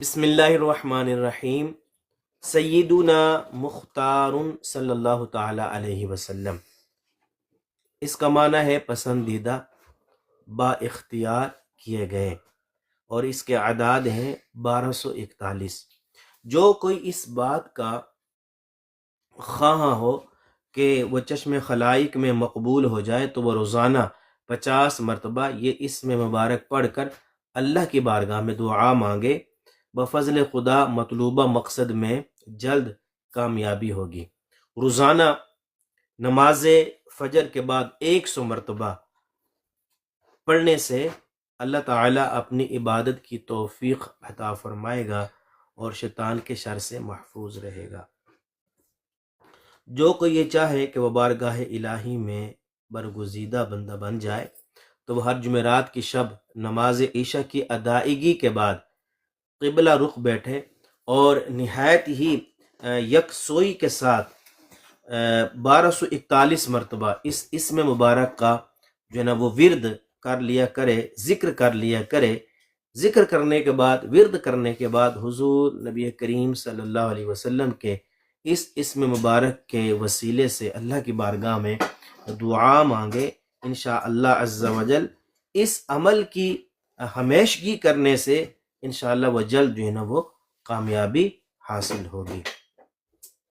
بسم اللہ الرحمن الرحیم۔ سیدنا مختار صلی اللہ تعالی علیہ وسلم، اس کا معنی ہے پسندیدہ، با اختیار کیے گئے، اور اس کے اعداد ہیں 1241۔ جو کوئی اس بات کا خواہاں ہو کہ وہ چشم خلائق میں مقبول ہو جائے تو وہ روزانہ 50 مرتبہ یہ اسم مبارک پڑھ کر اللہ کی بارگاہ میں دعا مانگے، بفضل خدا مطلوبہ مقصد میں جلد کامیابی ہوگی۔ روزانہ نماز فجر کے بعد 100 مرتبہ پڑھنے سے اللہ تعالیٰ اپنی عبادت کی توفیق عطا فرمائے گا اور شیطان کے شر سے محفوظ رہے گا۔ جو کوئی یہ چاہے کہ وہ بارگاہ الہی میں برگزیدہ بندہ بن جائے تو وہ ہر جمعرات کی شب نماز عشاء کی ادائیگی کے بعد قبلہ رخ بیٹھے اور نہایت ہی یکسوئی کے ساتھ 1241 مرتبہ اس اسم مبارک کا جو ہے نا وہ ورد کر لیا کرے، ذکر کر لیا کرے۔ ذکر کرنے کے بعد، ورد کرنے کے بعد حضور نبی کریم صلی اللہ علیہ وسلم کے اس اسم مبارک کے وسیلے سے اللہ کی بارگاہ میں دعا مانگے، انشاءاللہ عز و جل اس عمل کی ہمیشگی کرنے سے انشاءاللہ وہ جلد جو ہے نا وہ کامیابی حاصل ہوگی۔